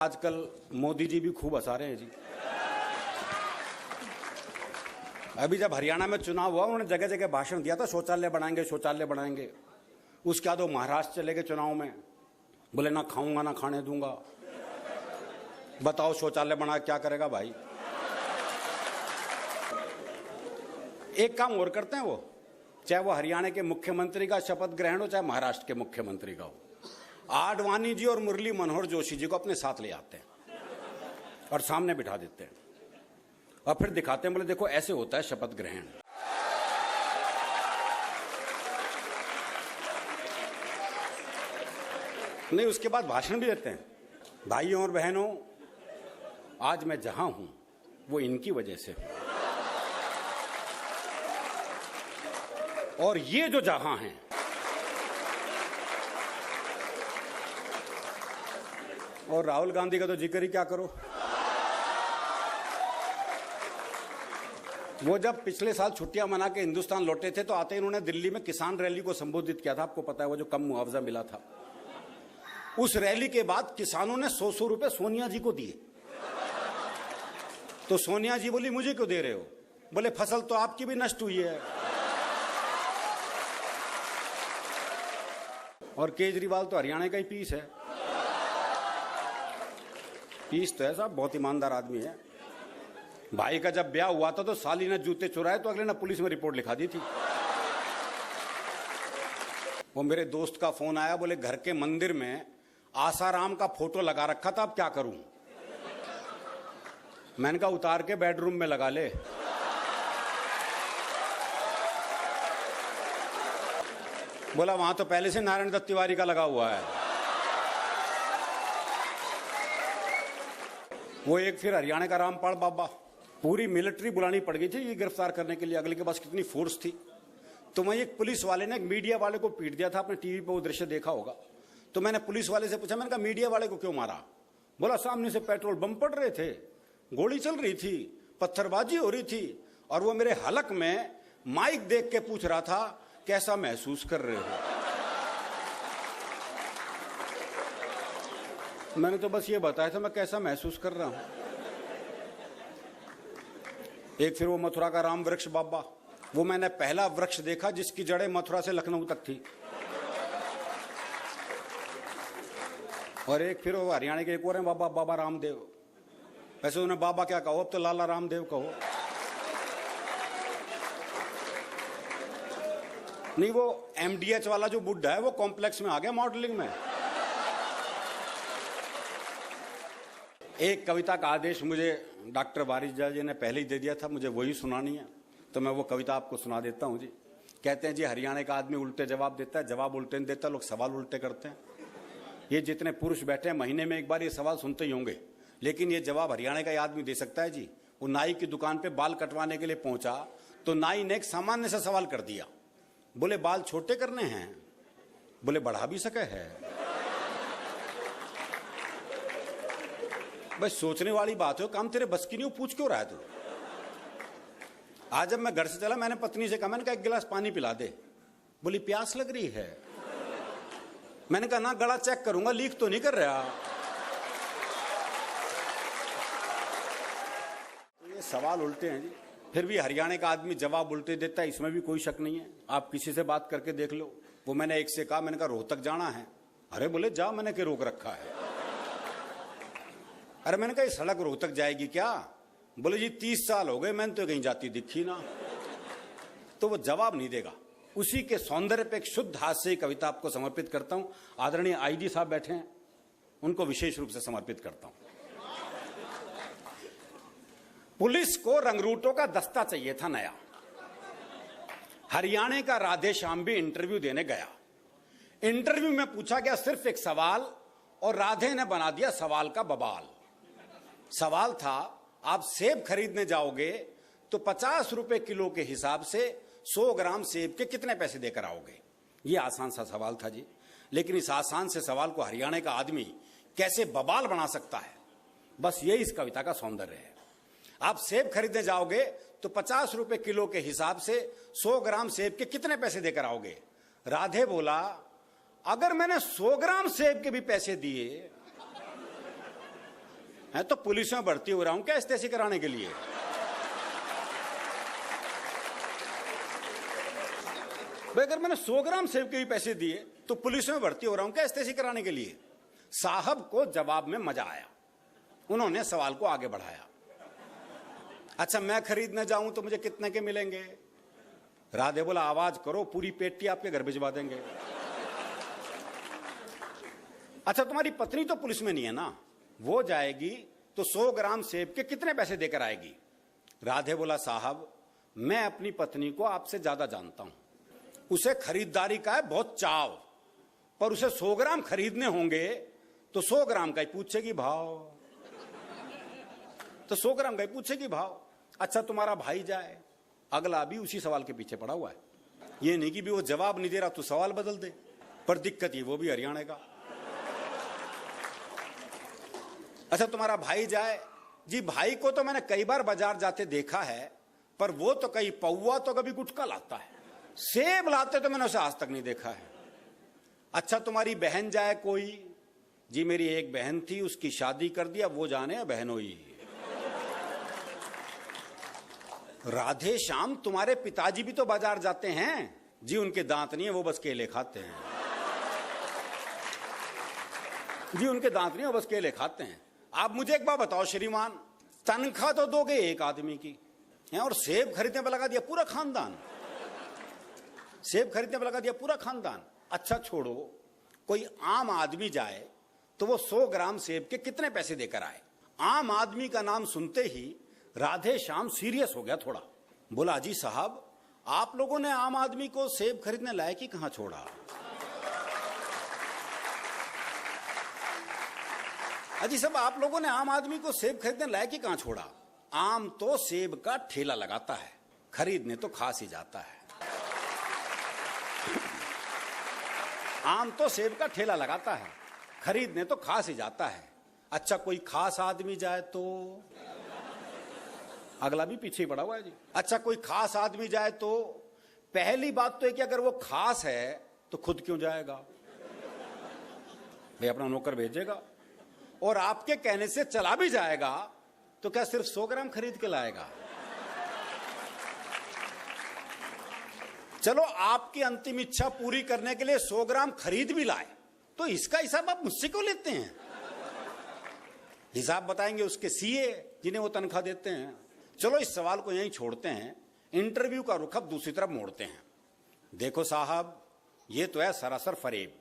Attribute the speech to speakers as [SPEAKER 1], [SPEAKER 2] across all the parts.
[SPEAKER 1] आजकल मोदी जी भी खूब हंसा रहे हैं जी। अभी जब हरियाणा में चुनाव हुआ उन्होंने जगह जगह भाषण दिया था, शौचालय बनाएंगे शौचालय बनाएंगे। उसके बाद वो महाराष्ट्र चले गए चुनाव में, बोले ना खाऊंगा ना खाने दूंगा। बताओ शौचालय बना क्या करेगा भाई। एक काम और करते हैं वो, चाहे वो हरियाणा के मुख्यमंत्री का शपथ ग्रहण हो चाहे महाराष्ट्र के मुख्यमंत्री का हो, आडवाणी जी और मुरली मनोहर जोशी जी को अपने साथ ले आते हैं और सामने बिठा देते हैं और फिर दिखाते हैं, बोले देखो ऐसे होता है शपथ ग्रहण। नहीं, उसके बाद भाषण भी देते हैं। भाइयों और बहनों, आज मैं जहां हूं वो इनकी वजह से, और ये जो जहां हैं और राहुल गांधी का तो जिक्र ही क्या करो। वो जब पिछले साल छुट्टियां मना के हिंदुस्तान लौटे थे तो आते ही उन्होंने दिल्ली में किसान रैली को संबोधित किया था। आपको पता है वो जो कम मुआवजा मिला था, उस रैली के बाद किसानों ने 100 रुपए सोनिया जी को दिए। तो सोनिया जी बोली मुझे क्यों दे रहे हो? बोले फसल तो आपकी भी नष्ट हुई है। और केजरीवाल तो हरियाणा का ही पीस है। पीस तो है साहब, बहुत ईमानदार आदमी है। भाई का जब ब्याह हुआ था तो साली ने जूते चुराए तो अगले ने पुलिस में रिपोर्ट लिखा दी थी। वो मेरे दोस्त का फोन आया, बोले घर के मंदिर में आसाराम का फोटो लगा रखा था, अब क्या करूं? मैंने कहा उतार के बेडरूम में लगा ले। बोला वहां तो पहले से नारायण दत्त तिवारी का लगा हुआ है। वो एक फिर हरियाणा का रामपाल बाबा, पूरी मिलिट्री बुलानी पड़ गई थी ये गिरफ्तार करने के लिए। अगले के पास कितनी फोर्स थी। तो वहीं एक पुलिस वाले ने एक मीडिया वाले को पीट दिया था, आपने टीवी पे वो दृश्य देखा होगा। तो मैंने पुलिस वाले से पूछा, मैंने कहा मीडिया वाले को क्यों मारा? बोला सामने से पेट्रोल बम पड़ रहे थे, गोली चल रही थी, पत्थरबाजी हो रही थी, और वो मेरे हलक में माइक देख के पूछ रहा था कैसा महसूस कर रहे हो। मैंने तो बस ये बताया था मैं कैसा महसूस कर रहा हूं। एक फिर वो मथुरा का राम वृक्ष बाबा, वो मैंने पहला वृक्ष देखा जिसकी जड़ें मथुरा से लखनऊ तक थी। और एक फिर वो हरियाणा के एक और हैं बाबा, बाबा रामदेव। वैसे उन्हें बाबा क्या कहो, अब तो लाला रामदेव कहो। नहीं, वो एमडीएच वाला जो बुड्ढा है वो कॉम्प्लेक्स में आ गया मॉडलिंग में। एक कविता का आदेश मुझे डॉक्टर वारिजा जी ने पहले ही दे दिया था, मुझे वही सुनानी है, तो मैं वो कविता आपको सुना देता हूं जी। कहते हैं जी हरियाणा का आदमी उल्टे जवाब देता है, जवाब उल्टे नहीं देता, लोग सवाल उल्टे करते हैं। ये जितने पुरुष बैठे हैं महीने में एक बार ये सवाल सुनते ही होंगे, लेकिन ये जवाब हरियाणा का आदमी दे सकता है जी। वो नाई की दुकान पे बाल कटवाने के लिए पहुंचा तो नाई ने एक सामान्य सा सवाल कर दिया। बोले बाल छोटे करने हैं? बोले बढ़ा भी सके है। बस सोचने वाली बात हो, काम तेरे बस की नहीं हो, पूछ क्यों रहा है तू? आज जब मैं घर से चला मैंने पत्नी से कहा, मैंने कहा एक गिलास पानी पिला दे। बोली प्यास लग रही है। मैंने कहा ना गला चेक करूंगा, लीक तो नहीं कर रहा। तो ये सवाल उल्टे हैं जी। फिर भी हरियाणा का आदमी जवाब उल्टे देता है, इसमें भी कोई शक नहीं है। आप किसी से बात करके देख लो। वो मैंने एक से कहा, मैंने कहा रोहतक जाना है। अरे बोले जा, मैंने क्या रोक रखा है? अरे मैंने कहा ये सड़क रोहतक जाएगी क्या? बोले जी 30 साल हो गए, मैंने तो कहीं जाती दिखी ना। तो वो जवाब नहीं देगा। उसी के सौंदर्य पे एक शुद्ध हास्य कविता आपको समर्पित करता हूं। आदरणीय आईजी साहब बैठे हैं, उनको विशेष रूप से समर्पित करता हूं। पुलिस को रंगरूटों का दस्ता चाहिए था नया। हरियाणा का राधे श्याम भी इंटरव्यू देने गया। इंटरव्यू में पूछा गया सिर्फ एक सवाल और राधे ने बना दिया सवाल का बवाल। सवाल था आप सेब खरीदने जाओगे तो 50 रुपए किलो के हिसाब से 100 ग्राम सेब के कितने पैसे देकर आओगे? ये आसान सा सवाल था जी, लेकिन इस आसान से सवाल को हरियाणा का आदमी कैसे बवाल बना सकता है, बस यही इस कविता का सौंदर्य है। आप सेब खरीदने जाओगे तो 50 रुपए किलो के हिसाब से 100 ग्राम सेब के कितने पैसे देकर आओगे? राधे बोला अगर मैंने 100 ग्राम सेब के भी पैसे दिए है तो पुलिस में भर्ती हो रहा हूं क्या एसटीसी कराने के लिए? भाई अगर मैंने 100 ग्राम सेब के भी पैसे दिए तो पुलिस में भर्ती हो रहा हूं क्या एसटीसी कराने के लिए? साहब को जवाब में मजा आया, उन्होंने सवाल को आगे बढ़ाया। अच्छा मैं खरीदने जाऊं तो मुझे कितने के मिलेंगे? राधे बोला आवाज करो, पूरी पेटी आपके घर भिजवा देंगे। अच्छा तुम्हारी पत्नी तो पुलिस में नहीं है ना, वो जाएगी तो 100 ग्राम सेब के कितने पैसे देकर आएगी? राधे बोला साहब मैं अपनी पत्नी को आपसे ज्यादा जानता हूं, उसे खरीदारी का है बहुत चाव, पर उसे 100 ग्राम खरीदने होंगे तो 100 ग्राम का ही पूछेगी भाव, तो 100 ग्राम का ही पूछेगी भाव। अच्छा तुम्हारा भाई जाए, अगला भी उसी सवाल के पीछे पड़ा हुआ है, ये नहीं कि भी वो जवाब नहीं दे रहा तो सवाल बदल दे, पर दिक्कत ये वो भी हरियाणा का। अच्छा तुम्हारा भाई जाए, जी भाई को तो मैंने कई बार बाजार जाते देखा है, पर वो तो कहीं पौवा तो कभी गुटखा लाता है, सेब लाते तो मैंने उसे आज तक नहीं देखा है। अच्छा तुम्हारी बहन जाए कोई, जी मेरी एक बहन थी उसकी शादी कर दिया, वो जाने बहनोई। राधे श्याम तुम्हारे पिताजी भी तो बाजार जाते हैं, जी उनके दांत नहीं है वो बस केले खाते हैं, जी उनके दांत नहीं है वो बस केले खाते हैं। आप मुझे एक बात बताओ श्रीमान, तनख्वाह तो दोगे एक आदमी की है और सेब खरीदने पर लगा दिया पूरा खानदान, सेब खरीदने पर लगा दिया पूरा खानदान। अच्छा छोड़ो, कोई आम आदमी जाए तो वो 100 ग्राम सेब के कितने पैसे देकर आए? आम आदमी का नाम सुनते ही राधे श्याम सीरियस हो गया थोड़ा, बोला जी साहब आप लोगों ने आम आदमी को सेब खरीदने लायक ही कहां छोड़ा? अजी साहब आप लोगों ने आम आदमी को सेब खरीदने लायक ही कहां छोड़ा? आम तो सेब का ठेला लगाता है, खरीदने तो खास ही जाता है। आम तो सेब का ठेला लगाता है, खरीदने तो खास ही जाता है। अच्छा कोई खास आदमी जाए तो, अगला भी पीछे पड़ा हुआ है जी। अच्छा कोई खास आदमी जाए तो पहली बात तो है कि अगर वो खास है तो खुद क्यों जाएगा? भाई अपना नौकर भेजेगा, और आपके कहने से चला भी जाएगा तो क्या सिर्फ 100 ग्राम खरीद के लाएगा? चलो आपकी अंतिम इच्छा पूरी करने के लिए 100 ग्राम खरीद भी लाए तो इसका हिसाब आप मुझसे क्यों लेते हैं? हिसाब बताएंगे उसके सीए जिन्हें वो तनख्वाह देते हैं। चलो इस सवाल को यहीं छोड़ते हैं, इंटरव्यू का रुख अब दूसरी तरफ मोड़ते हैं। देखो साहब ये तो है सरासर फरेब,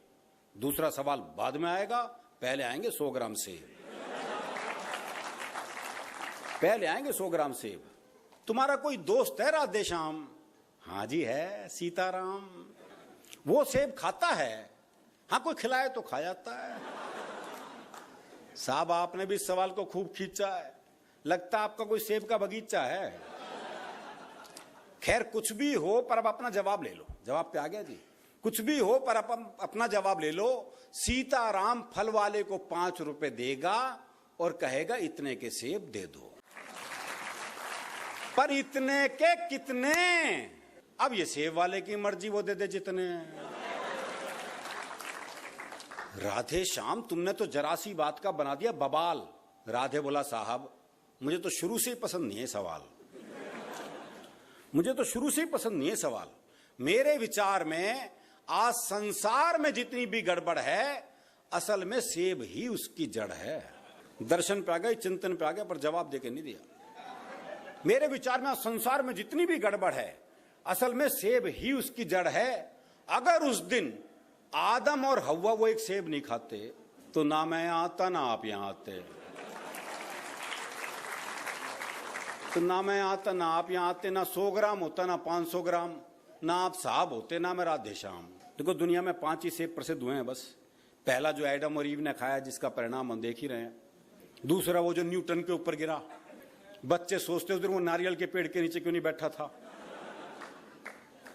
[SPEAKER 1] दूसरा सवाल बाद में आएगा, पहले आएंगे 100 ग्राम सेब, पहले आएंगे 100 ग्राम सेब। तुम्हारा कोई दोस्त है राधे श्याम? हाँ जी है, सीताराम। वो सेब खाता है? हाँ कोई खिलाए तो खा जाता है। साहब आपने भी इस सवाल को खूब खींचा है, लगता आपका कोई सेब का बगीचा है। खैर कुछ भी हो पर अब अपना जवाब ले लो, जवाब पे आ गया जी। कुछ भी हो पर अपना जवाब ले लो। सीताराम फल वाले को 5 रुपए देगा और कहेगा इतने के सेब दे दो, पर इतने के कितने? अब ये सेब वाले की मर्जी, वो दे दे जितने। राधे श्याम तुमने तो जरा सी बात का बना दिया बवाल। राधे बोला साहब मुझे तो शुरू से ही पसंद नहीं है सवाल, मुझे तो शुरू से ही पसंद नहीं है सवाल। मेरे विचार में आज संसार में जितनी भी गड़बड़ है असल में सेब ही उसकी जड़ है। दर्शन पे आ गए, चिंतन पे आ गया, पर जवाब देके नहीं दिया। मेरे विचार में आज संसार में जितनी भी गड़बड़ है असल में सेब ही उसकी जड़ है। अगर उस दिन आदम और हव्वा वो एक सेब नहीं खाते तो ना मैं आता ना आप यहां आते, तो ना मैं आता ना आप यहां आते, ना 100 ग्राम होता ना 500 ग्राम, ना आप साहब होते ना मैं राधे श्याम। देखो दुनिया में 5 ही सेब प्रसिद्ध हुए हैं बस। पहला जो एडम और ईव ने खाया जिसका परिणाम हम देख ही रहे हैं, दूसरा वो जो न्यूटन के ऊपर गिरा, बच्चे सोचते उधर वो नारियल के पेड़ के नीचे क्यों नहीं बैठा था।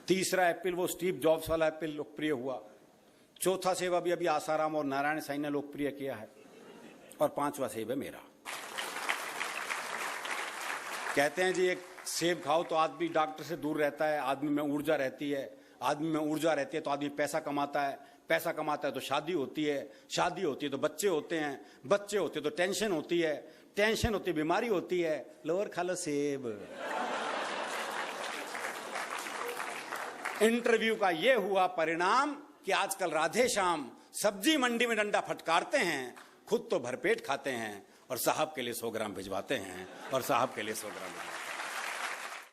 [SPEAKER 1] तीसरा एप्पल वो स्टीव जॉब्स वाला एप्पल लोकप्रिय हुआ। चौथा सेब अभी अभी आसाराम और नारायण साईं ने लोकप्रिय किया है, और 5वां सेब है मेरा। कहते हैं जी एक सेब खाओ तो आदमी डॉक्टर से दूर रहता है, आदमी में ऊर्जा रहती है, आदमी में ऊर्जा रहती है तो आदमी पैसा कमाता है, पैसा कमाता है तो शादी होती है, शादी होती है तो बच्चे होते हैं, बच्चे होते तो टेंशन होती है, टेंशन होती बीमारी होती है, लोअर खा लो सेब। इंटरव्यू का यह हुआ परिणाम कि आजकल राधे श्याम सब्जी मंडी में डंडा फटकारते हैं, खुद तो भरपेट खाते हैं और साहब के लिए 100 ग्राम भिजवाते हैं और साहब के लिए 100 ग्राम भिजवाते हैं।